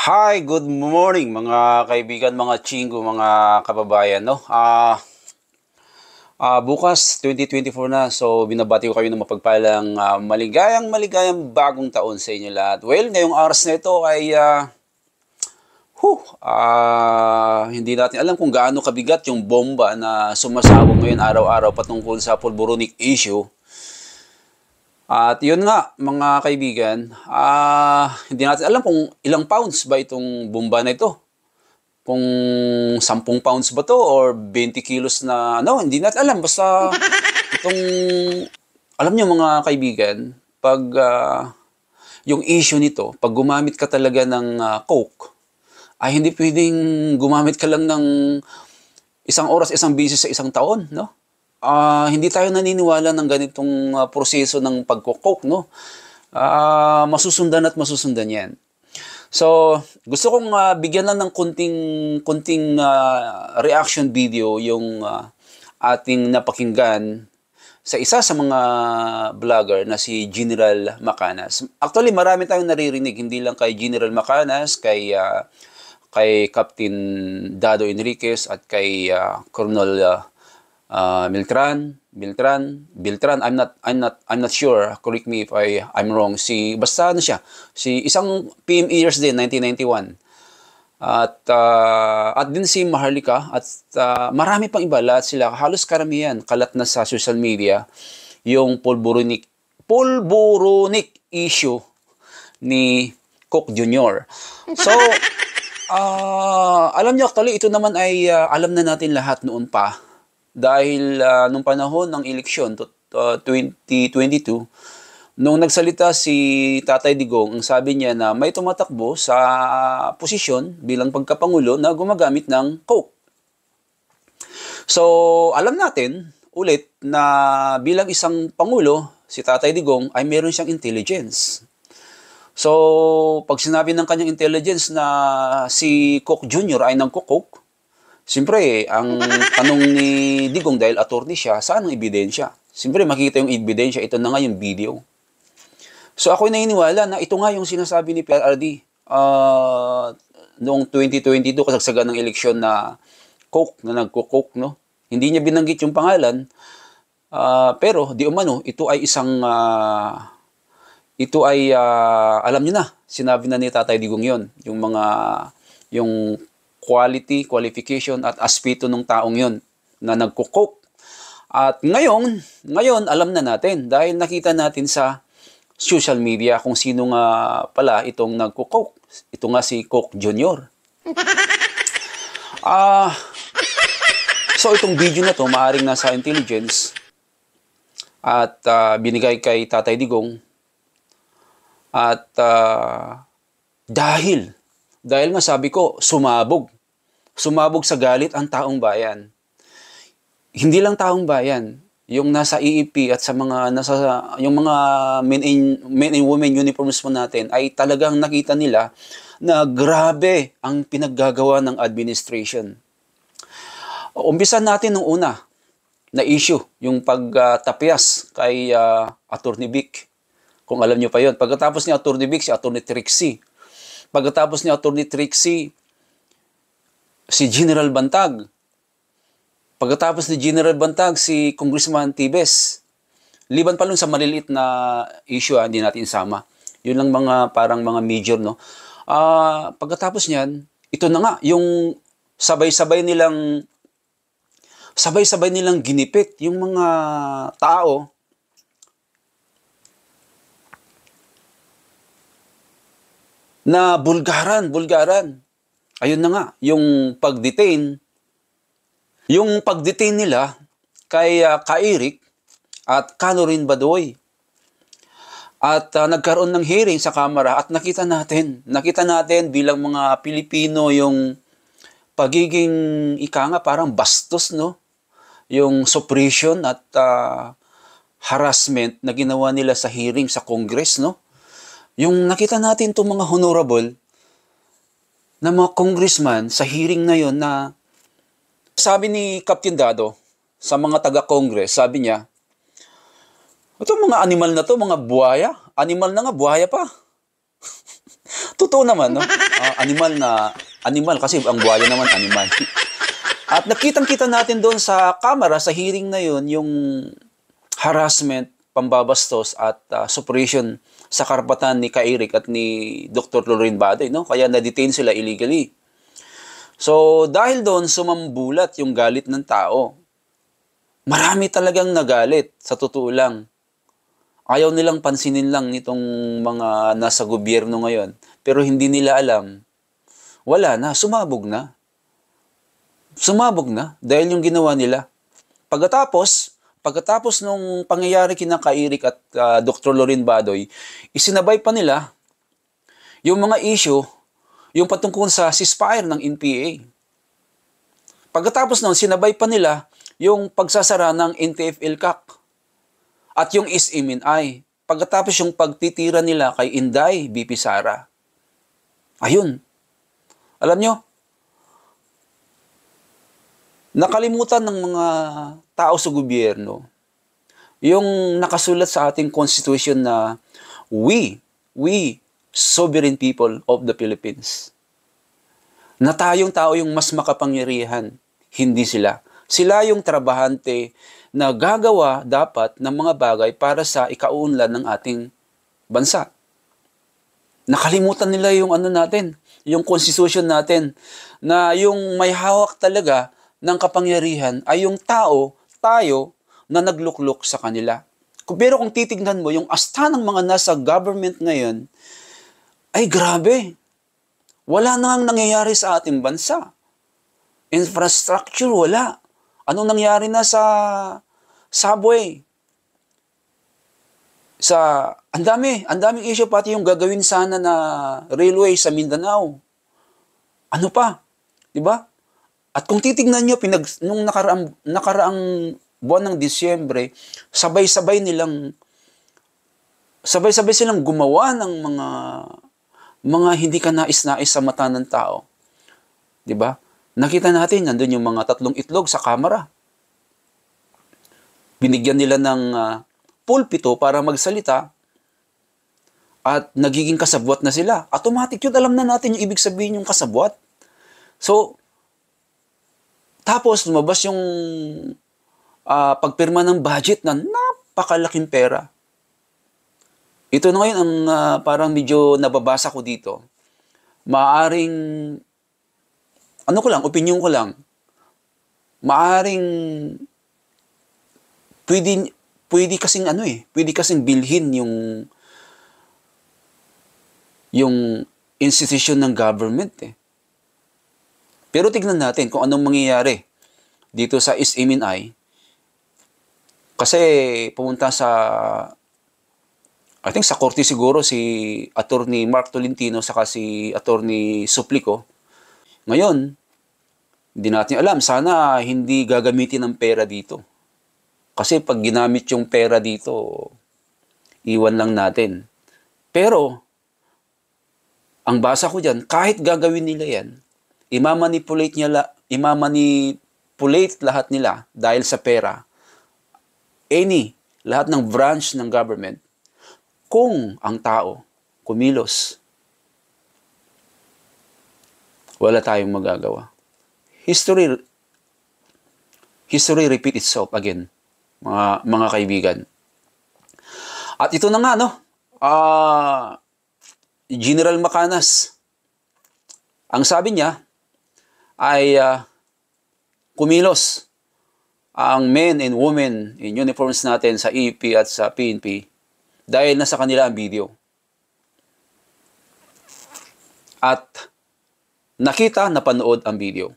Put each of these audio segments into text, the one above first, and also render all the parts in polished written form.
Hi, good morning mga kaibigan, mga chingo, mga kababayan, no? Bukas 2024 na, so binabati ko kayo ng mapagpalang maligayang bagong taon sa inyo lahat. Well, ngayong oras na ito ay hindi natin alam kung gaano kabigat yung bomba na sumasabog ngayon araw-araw patungkol sa pulboronic issue. At yun nga, mga kaibigan, hindi natin alam kung ilang pounds ba itong bomba na ito. Kung 10 pounds ba to or 20 kilos na ano, hindi natin alam. Basta itong, alam niyo mga kaibigan, pag yung issue nito, pag gumamit ka talaga ng Coke, ay hindi pwedeng gumamit ka lang ng isang oras, isang beses sa isang taon, no? Hindi tayo naniniwala ng ganitong proseso ng pagko-Coke, no? Masusundan at masusundan yan. So, gusto kong bigyan lang ng kunting reaction video yung ating napakinggan sa isa sa mga vlogger na si General Macanas. Actually, marami tayong naririnig, hindi lang kay General Macanas, kay Captain Dado Enriquez at kay Colonel Beltran, I'm not sure. Correct me if I'm wrong. Basta ano siya, isang PMEers din, 1991. At din si Maharlika at marami pang iba, lahat sila, halos karamihan, kalat na sa social media, yung pulboronic issue ni Coke Jr. So, alam niyo, actually, ito naman ay alam na natin lahat noon pa. Dahil nung panahon ng eleksyon, 2022, nung nagsalita si Tatay Digong, ang sabi niya na may tumatakbo sa posisyon bilang pagkapangulo na gumagamit ng Coke. So, alam natin ulit na bilang isang pangulo, si Tatay Digong ay meron siyang intelligence. So, pag sinabi ng kanyang intelligence na si Coke Jr. ay nagko-Coke, siyempre, ang tanong ni Digong, dahil attorney siya, saan ang ebidensya? Siyempre, makikita yung ebidensya, ito na nga yung video. So, ako'y naniniwala na ito nga yung sinasabi ni PRRD noong 2022, kasagsagan ng eleksyon na Coke, na nagko-Coke, no? Hindi niya binanggit yung pangalan, pero di umano, ito ay alam niyo na, sinabi na ni Tatay Digong yon, yung qualification at aspeto ng taong yon na nagko-Coke. At ngayon alam na natin dahil nakita natin sa social media kung sino nga pala itong nagko-Coke. Ito nga si Coke Jr. So itong video na to maaring nasa intelligence at binigay kay Tatay Digong at dahil nga sabi ko, sumabog sa galit ang taong bayan. Hindi lang taong bayan, yung nasa EEP at yung mga men and women uniforms mo natin ay talagang nakita nila na grabe ang pinaggagawa ng administration. Umpisan natin nung una na issue, yung pagtapyas kay Attorney Vic. Kung alam niyo pa yon. Pagkatapos ni Attorney Vic, si Attorney Trixie. Pagkatapos ni Attorney Trixie, si General Bantag. Pagkatapos ni General Bantag, si Congressman Tibes. Liban pa lang sa maliliit na issue, hindi natin isama. Yun lang parang mga major, no? Pagkatapos niyan, ito na nga, yung sabay-sabay nilang ginipit yung mga tao na bulgaran. Ayun na nga, yung pag-detain nila kay Ka-Eric at Caroline Badoy. At nagkaroon ng hearing sa Kamara at nakita natin bilang mga Pilipino yung pagiging parang bastos, no? Yung suppression at harassment na ginawa nila sa hearing sa Congress, no? Yung nakita natin itong mga honorable na mga congressman sa hearing na yon, na sabi ni Captain Dado sa mga taga-Congress, sabi niya, itong mga animal na to, mga buhaya, animal na nga, buhaya pa. Totoo naman, no? Animal kasi ang buhaya naman animal. At nakitang-kita natin doon sa kamera, sa hearing na yun, yung harassment, pambabastos at suppression sa karapatan ni Ka-Eric at ni Dr. Lorraine Badoy, no? Kaya na-detain sila illegally. So, dahil doon sumambulat yung galit ng tao. Marami talagang nagalit, sa totoo lang. Ayaw nilang pansinin lang nitong mga nasa gobyerno ngayon. Pero hindi nila alam, wala na, sumabog na. Sumabog na dahil yung ginawa nila. Pagkatapos nung pangyayari kina Ka-Eric at Dr. Lorraine Badoy, isinabay pa nila yung mga issue, yung patungkol sa ceasefire ng NPA. Pagkatapos nun, sinabay pa nila yung pagsasara ng NTF-ELCAC at yung SMNI. Pagkatapos yung pagtitira nila kay Inday BP Sara. Ayun. Alam nyo, nakalimutan ng mga tao sa gobyerno yung nakasulat sa ating constitution na we, sovereign people of the Philippines. Na tayong tao yung mas makapangyarihan, hindi sila. Sila yung trabahante na gagawa dapat ng mga bagay para sa ikaunlad ng ating bansa. Nakalimutan nila yung natin, yung constitution natin, na yung may hawak talaga ng kapangyarihan ay yung tao, tayo, na nagluklok sa kanila. Pero kung titignan mo, yung asta ng mga nasa government ngayon, ay grabe. Wala nang nangyayari sa ating bansa. Infrastructure, wala. Anong nangyari na sa subway? Ang daming issue, pati yung gagawin sana na railway sa Mindanao. Ano pa? 'Di ba? At kung titingnan nyo, nung nakaraang buwan ng Disyembre, sabay-sabay silang gumawa ng mga hindi ka nais-nais sa mata ng tao. 'Di ba? Nakita natin, nandun yung mga 3 itlog sa kamera. Binigyan nila ng pulpito para magsalita at nagiging kasabwat na sila. Automatic yun, alam na natin yung ibig sabihin yung kasabwat. So, tapos lumabas yung pagpirma ng budget na napakalaking pera. Ito na ngayon ang parang medyo nababasa ko dito. Maaring, opinion ko lang, maaring pwede kasing bilhin yung institution ng government eh. Pero tignan natin kung anong mangyayari dito sa SMNI. Kasi pumunta I think sa korte siguro si Attorney Mark Tolentino saka si Attorney Suplico. Ngayon, hindi natin alam. Sana hindi gagamitin ng pera dito. Kasi pag ginamit yung pera dito, iwan lang natin. Pero, ang basa ko dyan, kahit gagawin nila yan, imamanipulate lahat nila dahil sa pera. Lahat ng branch ng government, kung ang tao kumilos, wala tayong magagawa. History repeat itself again, mga kaibigan. At ito na nga, General Macanas, ang sabi niya ay kumilos ang men and women in uniforms natin sa EP at sa PNP dahil nasa kanila ang video. At napanood ang video.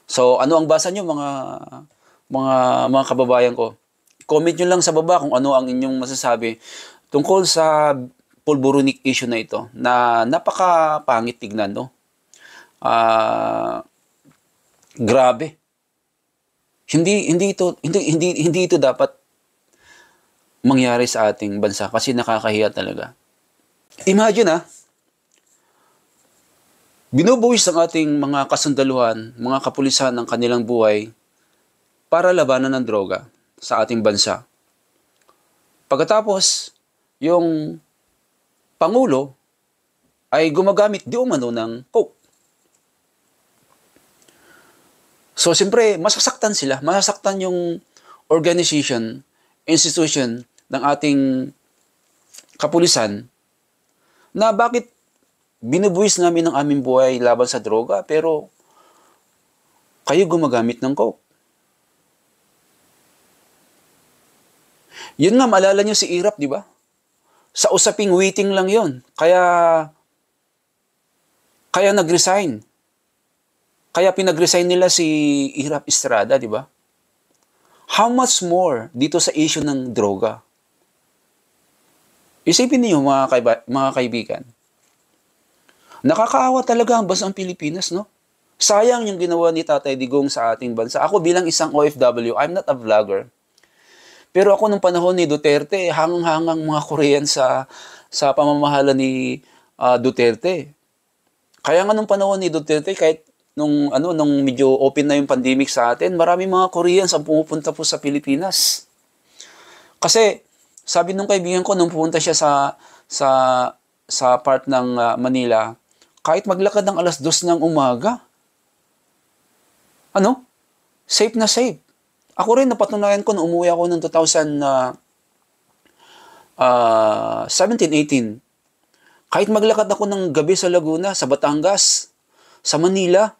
So, ano ang basa nyo mga kababayan ko? Comment nyo lang sa baba kung ano ang inyong masasabi tungkol sa pulburonik issue na ito na napakapangit tignan, no? Grabe. Hindi ito dapat mangyari sa ating bansa kasi nakakahiya talaga. Imagine binubuwis ang ating mga kasundaluhan, mga kapulisan ng kanilang buhay para labanan ng droga sa ating bansa. Pagkatapos, yung Pangulo ay gumagamit di umano ng coke. So, siyempre, masasaktan sila. Masasaktan yung organization, institution ng ating kapulisan na bakit binubuwis namin ang aming buhay laban sa droga pero kayo gumagamit ng coke. Yun nga, maalala nyo si Irap, di ba? Sa usaping waiting lang yon. Kaya nag-resign. Kaya pinag-resign nila si Irap Estrada, di ba? How much more dito sa issue ng droga? Isipin niyo mga kaibigan. Nakakaawa talaga ang bansang Pilipinas, no? Sayang yung ginawa ni Tatay Digong sa ating bansa. Ako bilang isang OFW, I'm not a vlogger. Pero ako nung panahon ni Duterte, hangang-hangang mga Korean sa pamamahala ni Duterte. Kaya nga nung panahon ni Duterte, kahit nung medyo open na yung pandemic sa atin, marami mga Koreans ang pumupunta po sa Pilipinas. Kasi sabi nung kaibigan ko nung pumunta siya sa part ng Manila, kahit maglakad ng alas 2 ng umaga, safe na safe. Ako rin, napatunayan ko nung umuwi ako noong 2017-18. Kahit maglakad ako ng gabi sa Laguna, sa Batangas, sa Manila,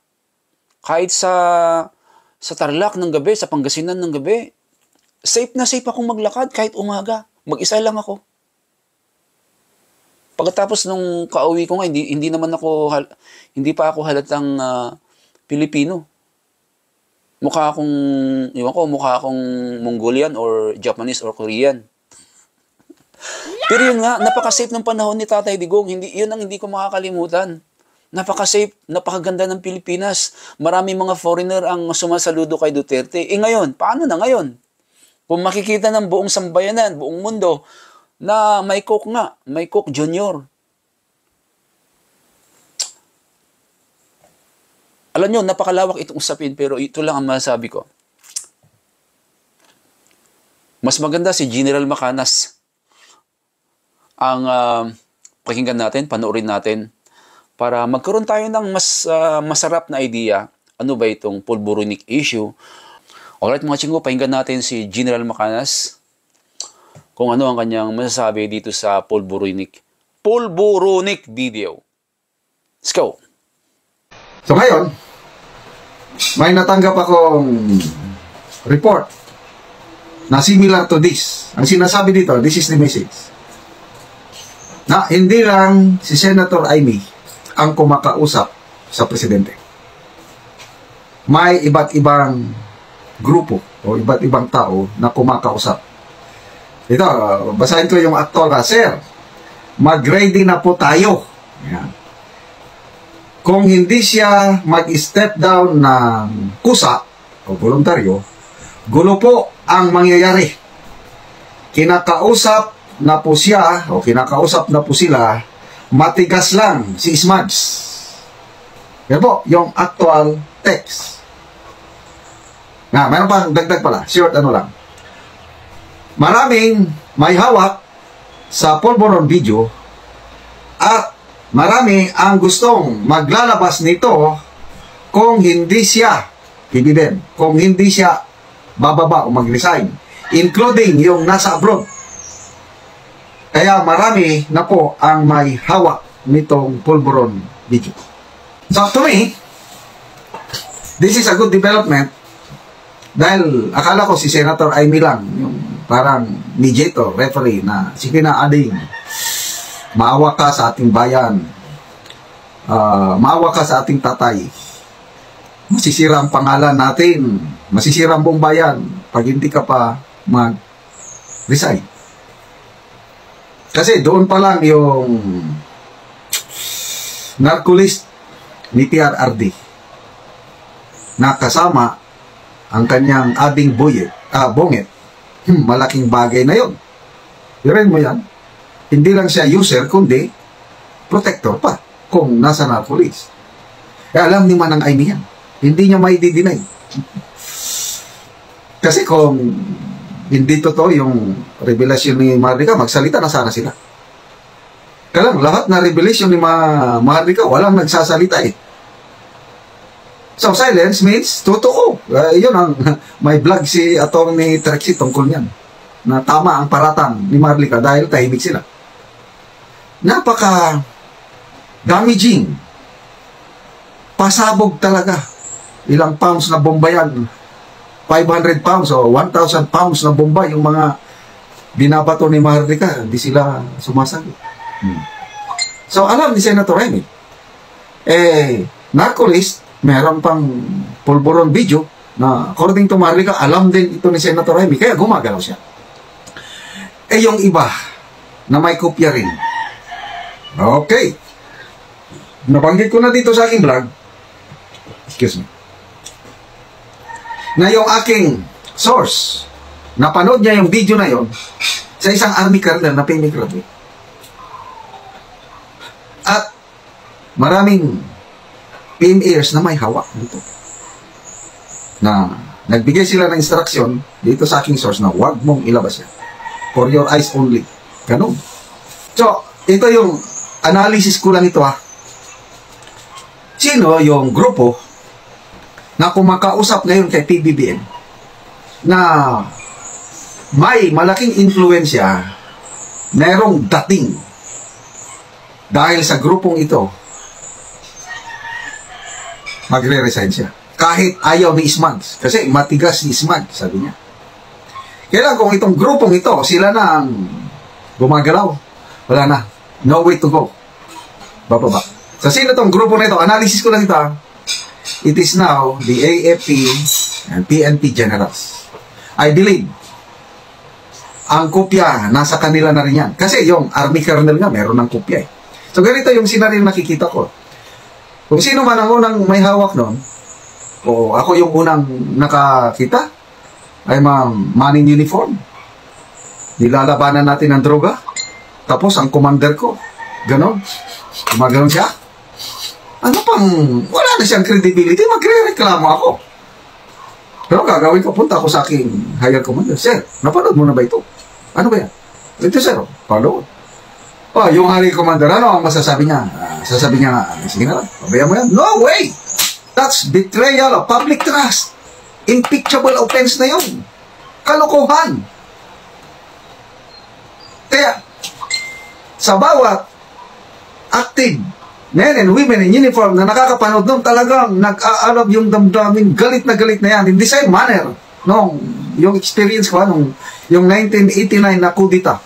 kahit sa Tarlac ng gabi, sa Pangasinan ng gabi, safe na safe akong maglakad kahit umaga. Mag-isa lang ako. Pagkatapos nung kauwi ko nga, hindi pa ako halatang Pilipino. Mukha akong Mongolian or Japanese or Korean. Pero yun nga, napaka-safe ng panahon ni Tatay Digong. Yun ang hindi ko makakalimutan. Napaka-safe, napakaganda ng Pilipinas. Maraming mga foreigner ang sumasaludo kay Duterte. Ngayon, paano na ngayon? Kung makikita ng buong sambayanan, buong mundo, na may coke nga, may coke junior. Alam nyo, napakalawak itong usapin, pero ito lang ang masasabi ko. Mas maganda si General Macanas ang pakinggan natin, panoorin natin, para magkaroon tayo ng mas masarap na idea. Ano ba itong pulburonic issue? Alright mga chingo, pakinggan natin si General Macanas kung ano ang kanyang masasabi dito sa pulburonic video. Let's go! So ngayon, may natanggap akong report na similar to this. Ang sinasabi dito, this is the message. Na hindi lang si Senator Amy ang kumakausap sa presidente. May iba't ibang grupo o iba't ibang tao na kumakausap. Ito, basahin ko yung aktor ka. Sir, mag-ready na po tayo. Yan. Kung hindi siya mag-step down ng kusa o voluntaryo, gulo po ang mangyayari. Kinakausap na po siya o kinakausap na po sila, matigas lang si Smugs. Yan po, yung actual text. Mayroon pa dagdag pala, short lang. Maraming may hawak sa pulburon video at marami ang gustong maglalabas nito kung hindi siya pibigyan, kung hindi siya bababa o mag-resign, including yung nasa abroad. Kaya marami na po ang may hawak nitong pulburon video. So to me, this is a good development dahil akala ko si Senator Amy lang, yung parang mediator, referee na sige na ading maawa ka sa ating bayan, maawa ka sa ating tatay, masisira ang pangalan natin, masisira ang buong bayan pag hindi ka pa mag-resign. Kasi doon pa lang yung narcolist ni PRRD na kasama ang kanyang ading bongit, malaking bagay na yun. Hirin mo yan. Hindi lang siya user, kundi protector pa kung nasa narcolist. Alam ni Manang Amy yan. Hindi niya may di-deny. Kasi kung hindi totoo yung revelasyon ni Marlica, magsalita na sana sila. Kaya lang, lahat na revelation ni Maharlika, walang nagsasalita eh. So, silence means totoo. Yun ang, may vlog si Atty. Trixie tungkol niyan. Na tama ang paratang ni Maharlika dahil tahimik sila. Napaka damaging. Pasabog talaga. Ilang pounds na bomba yan. 500 pounds o 1,000 pounds na bomba yung mga binabato ni Maharlika. Hindi sila sumasagot. So, alam ni Senator Remy. Narcolist, meron pang pulburon video na according to Maharlika, alam din ito ni Senator Remy, kaya gumagalaw siya. Yung iba na may kopya rin. Okay. Nabanggit ko na dito sa aking vlog, excuse me, na yung aking source, napanood niya yung video na yon sa isang army colonel na pinigraduate. At maraming PMAers na may hawak nito. Na nagbigay sila ng instruction dito sa aking source na huwag mong ilabas yan. For your eyes only. Ganun. So, ito yung analysis ko lang ito ha. Sino yung grupo na kumakausap ngayon kay PBBM na may malaking influensya, merong dating dahil sa grupong ito magre-resign siya. Kahit ayaw ni Ismag. Kasi matigas si Ismag, sabi niya. Kaya kung itong grupong ito, sila na ang gumagalaw, wala na. No way to go. Bababa. So, sino itong grupo na ito? Analysis ko lang ito. It is now the AFP and PNP generals. I believe ang kopya, nasa kanila na rin yan. Kasi yung army colonel nga, meron ng kopya eh. So, ganito yung scenario nakikita ko. Kung sino man ang unang may hawak nun, o ako yung unang nakakita, ay man in uniform. Nilalabanan natin ang droga. Tapos ang commander ko, ganon, gumagano'n siya. Ano pang, wala na siyang credibility, magre-reklamo ako. Pero gagawin ko, punta ako sa aking higher commander. Sir, napanood mo na ba ito? Ano ba yan? Ito sir, panood. Yung higher commander, ano ang masasabi niya? Sasabi niya, sige na lang, pabayaan mo yan. No way! That's betrayal of public trust. Impeachable offense na yun. Kalokohan. Kaya, sa bawat active men and women in uniform na nakakapanood nun, talagang nag-aalab yung damdamin, galit na yan. In the same manner, yung experience ko, yung 1989 na kudita,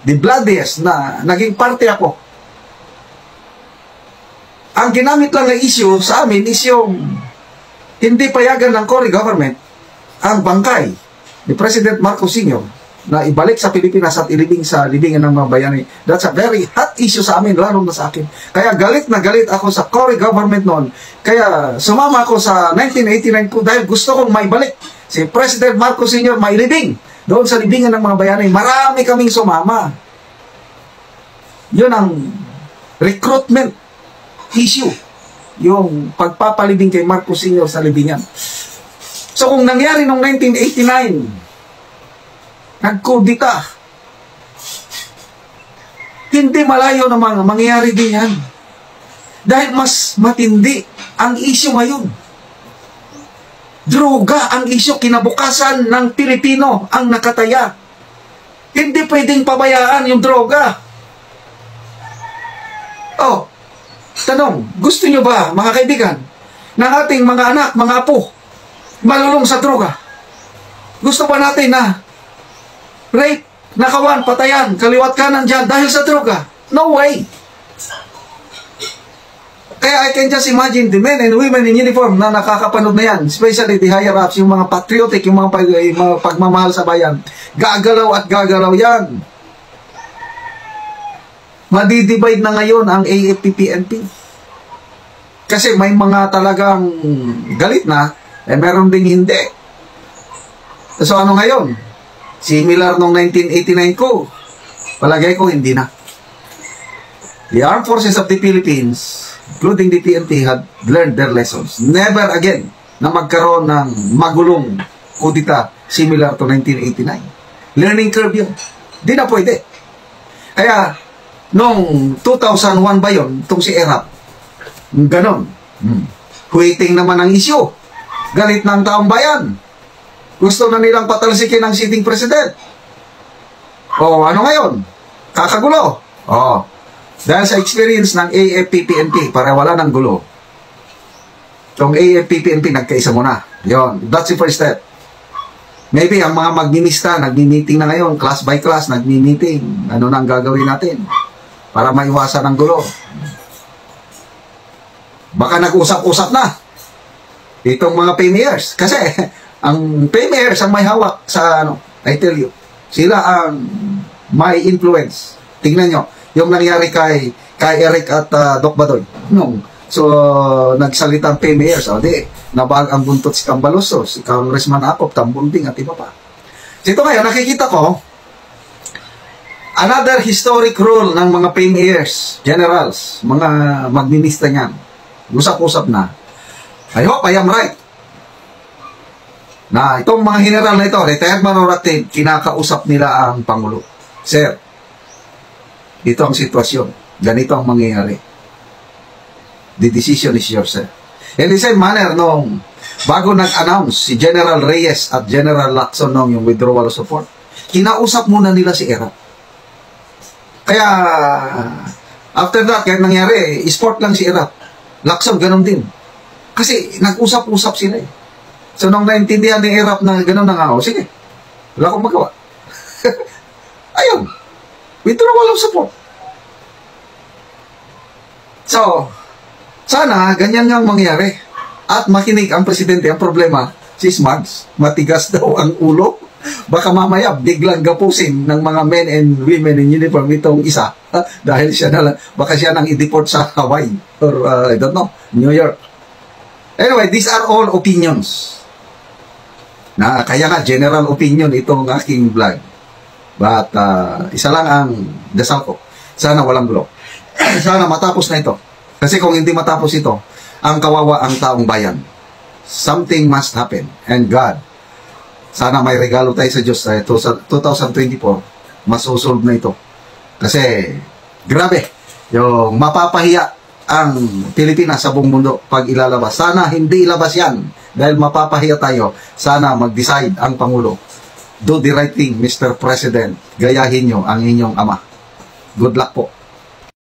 the bloodiest na naging parte ako. Ang ginamit lang na issue sa amin is yung hindi payagan ng Cory government ang bangkay ni President Marcos Sr. na ibalik sa Pilipinas at ilibing sa libingan ng mga bayani. That's a very hot issue sa amin, lalo na sa akin. Kaya galit na galit ako sa Cory government noon. Kaya sumama ako sa 1989 ko dahil gusto kong maibalik si President Marcos Sr. mailibing doon sa libingan ng mga bayani. Marami kaming sumama. Yun ang recruitment issue, yung pagpapalibing kay Marcos Sr. sa libingan. So kung nangyari noong 1989, nagkudita, hindi malayo na mangyayari din yan. Dahil mas matindi ang issue ngayon. Droga ang issue, kinabukasan ng Pilipino ang nakataya. Hindi pwedeng pabayaan yung droga. Tanong, gusto nyo ba, mga kaibigan, ng ating mga anak, mga apo, malulong sa droga? Gusto ba natin na rape, nakawan, patayan, kaliwat kanan dyan dahil sa droga? No way! Kaya I can just imagine the men and women in uniform na nakakapanood na yan, especially the higher ups, yung mga patriotic, yung mga pagmamahal sa bayan, gagalaw at gagalaw yan. Madidivide na ngayon ang AFP-PNP. Kasi may mga talagang galit na, meron ding hindi. So ano ngayon? Similar nung 1989 ko, palagay ko hindi na. The Armed Forces of the Philippines, including the PNP, had learned their lessons. Never again na magkaroon ng magulong kudita similar to 1989. Learning curve yun. Di na pwede. Kaya, Noong 2001 ba yun, itong si Erap. Ganon. Waiting naman ang issue. Galit ng taong bayan. Gusto na nilang patalsikin ang sitting president. O, ano ngayon? Kakagulo. O, dahil sa experience ng AFP-PNP, para wala ng gulo. Itong AFP-PNP, nagkaisa muna. Yun, that's the first step. Maybe ang mga magmimista, nagmi-meeting na ngayon, class by class, nagmi-meeting. Ano nang gagawin natin? Para maiwasan ang gulo. Baka nag-usap-usap na itong mga premiers. Kasi, ang premiers ang may hawak sa, ano, I tell you, sila ang may influence. Tingnan nyo, yung nangyari kay Eric at Doc Badoy. So, nagsalita ang premiers. O, di, nabag ang buntot si Cambaloso, si Congressman Acop, Tambunding, at iba pa. So, ito ngayon, nakikita ko, another historic rule ng mga premiers, generals, mga magminista niyan. Usap-usap na. I hope I am right. Na itong mga general na ito, retired man or active, kinakausap nila ang Pangulo. Sir, ito ang sitwasyon. Ganito ang mangyayari. The decision is yours, sir. In the same manner, nung bago nag-announce si General Reyes at General Lacson nung yung withdrawal of support, kinausap muna nila si Erap. Kaya, after that, kaya nangyari, sport lang si Erap. Lacson, ganun din. Kasi, nag-usap-usap sila eh. So, nung naintindihan ni Erap na ganun na nga, sige, wala akong magawa. Ayun, withdrawal of support. So, sana, ganyan nga mangyari. At makinig ang presidente. Ang problema, si Smugs, matigas daw ang ulo. Baka mamaya, biglang gapusin ng mga men and women in uniform itong isa. Dahil siya na lang, baka siya nang i-deport sa Hawaii or, I don't know, New York. Anyway, these are all opinions. Kaya nga, general opinion itong aking vlog. But, isa lang ang dasal ko. Sana walang gulo. Sana matapos na ito. Kasi kung hindi matapos ito, ang kawawa ang taong bayan. Something must happen. And God, sana may regalo tayo sa Diyos sa 2024, masusolve na ito. Kasi, grabe, yung mapapahiya ang Pilipinas sa buong mundo pag ilalabas. Sana hindi ilabas yan dahil mapapahiya tayo. Sana mag-decide ang Pangulo. Do the right thing, Mr. President. Gayahin nyo ang inyong ama. Good luck po.